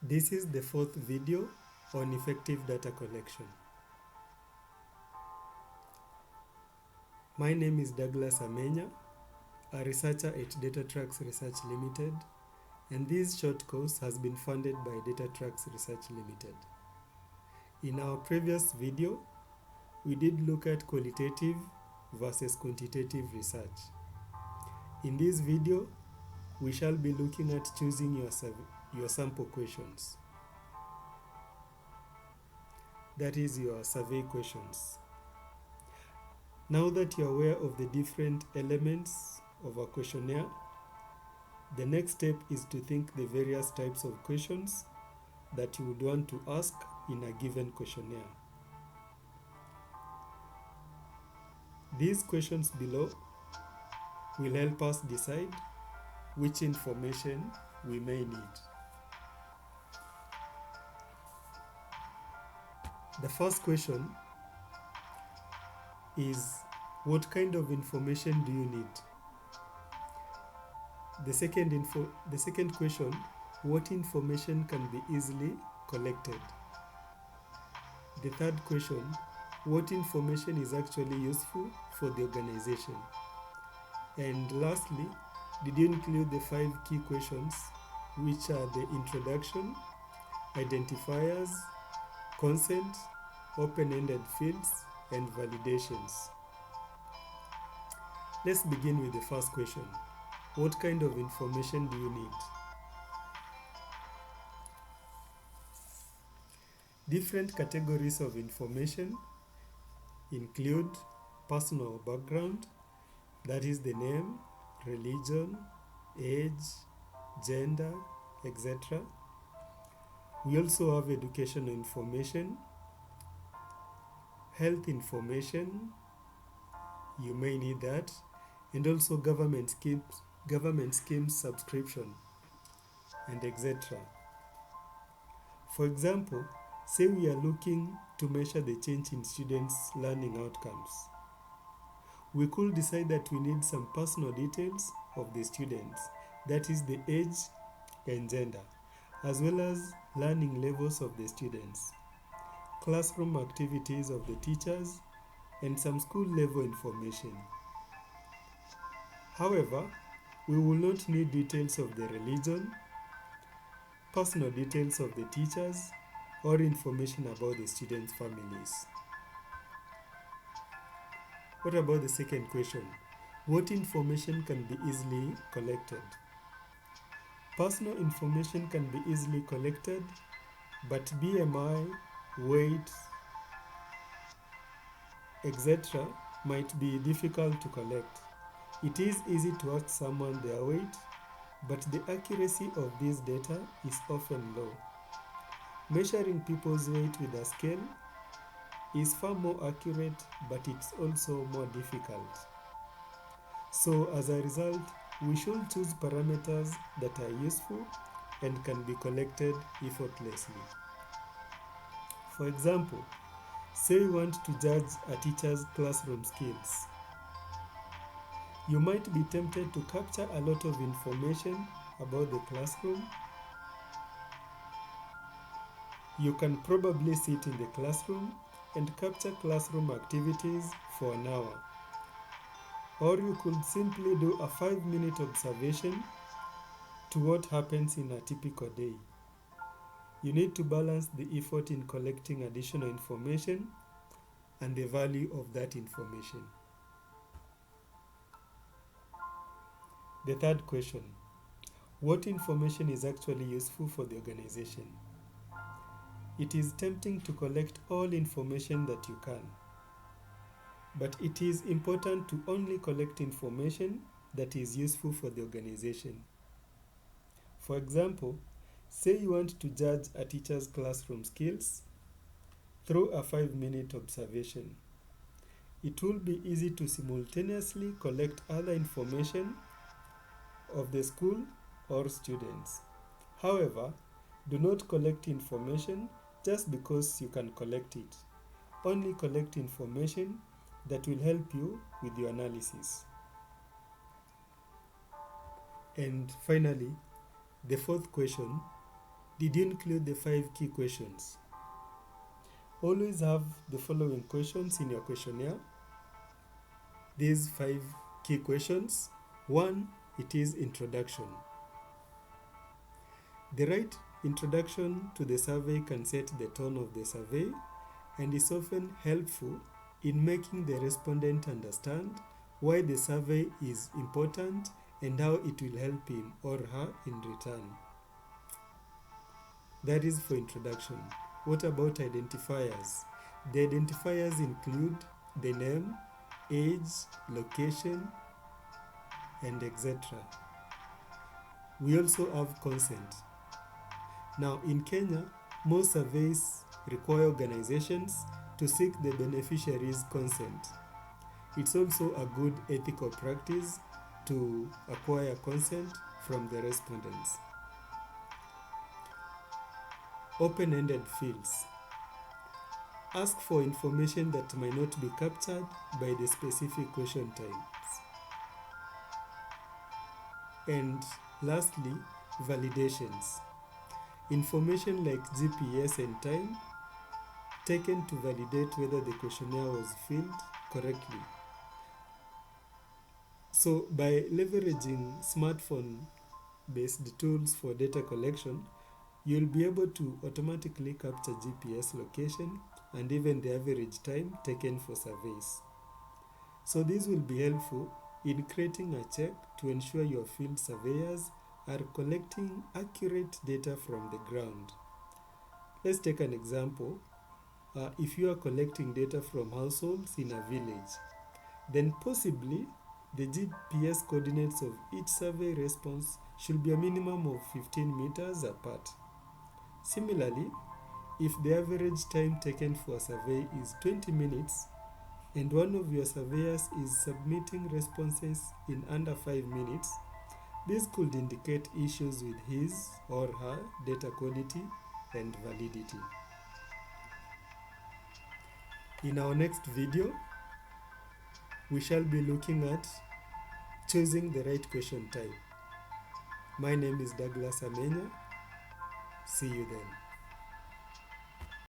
This is the fourth video on effective data collection. My name is Douglas Amenya, a researcher at DataTrax Research Limited, and this short course has been funded by DataTrax Research Limited. In our previous video, we did look at qualitative versus quantitative research. In this video, we shall be looking at choosing your sample questions. That is your survey questions. Now that you're aware of the different elements of a questionnaire, the next step is to think the various types of questions that you would want to ask in a given questionnaire. These questions below will help us decide which information we may need. The first question is, what kind of information do you need? The second question, what information can be easily collected? The third question, what information is actually useful for the organization? And lastly, did you include the 5 key questions, which are the introduction, identifiers, consent, open-ended fields, and validations? Let's begin with the first question. What kind of information do you need? Different categories of information include personal background, that is the name, religion, age, gender, etc. We also have educational information, health information, you may need that, and also government schemes subscription, and etc. For example, say we are looking to measure the change in students' learning outcomes. We could decide that we need some personal details of the students, that is the age and gender, as well as learning levels of the students, classroom activities of the teachers, and some school level information. However, we will not need details of the religion, personal details of the teachers, or information about the students' families. What about the second question? What information can be easily collected? Personal information can be easily collected, but BMI, weight, etc. might be difficult to collect. It is easy to ask someone their weight, but the accuracy of this data is often low. Measuring people's weight with a scale is far more accurate, but it's also more difficult. So as a result, we should choose parameters that are useful and can be collected effortlessly. For example, say we want to judge a teacher's classroom skills. You might be tempted to capture a lot of information about the classroom. You can probably sit in the classroom and capture classroom activities for an hour. Or you could simply do a 5-minute observation to what happens in a typical day. You need to balance the effort in collecting additional information and the value of that information. The third question, what information is actually useful for the organization? It is tempting to collect all information that you can, but it is important to only collect information that is useful for the organization. For example, say you want to judge a teacher's classroom skills through a 5-minute observation. It will be easy to simultaneously collect other information of the school or students. However, do not collect information just because you can collect it. Only collect information that will help you with your analysis. And finally, the fourth question, Did you include the 5 key questions? Always have the following questions in your questionnaire. These 5 key questions. 1. It is introduction. The right introduction to the survey can set the tone of the survey and is often helpful in making the respondent understand why the survey is important and how it will help him or her in return. That is for introduction. What about identifiers? The identifiers include the name, age, location, and etc. We also have consent. Now, in Kenya, most surveys require organizations to seek the beneficiaries' consent. It's also a good ethical practice to acquire consent from the respondents. Open-ended fields. Ask for information that might not be captured by the specific question types. And lastly, validations. Information like GPS and time taken to validate whether the questionnaire was filled correctly. So by leveraging smartphone-based tools for data collection, you'll be able to automatically capture GPS location and even the average time taken for surveys. So this will be helpful in creating a check to ensure your field surveyors are collecting accurate data from the ground. Let's take an example. If you are collecting data from households in a village, then possibly the GPS coordinates of each survey response should be a minimum of 15 meters apart. Similarly, if the average time taken for a survey is 20 minutes and one of your surveyors is submitting responses in under 5 minutes, this could indicate issues with his or her data quality and validity. In our next video, we shall be looking at choosing the right question type. My name is Douglas Amenya. See you then.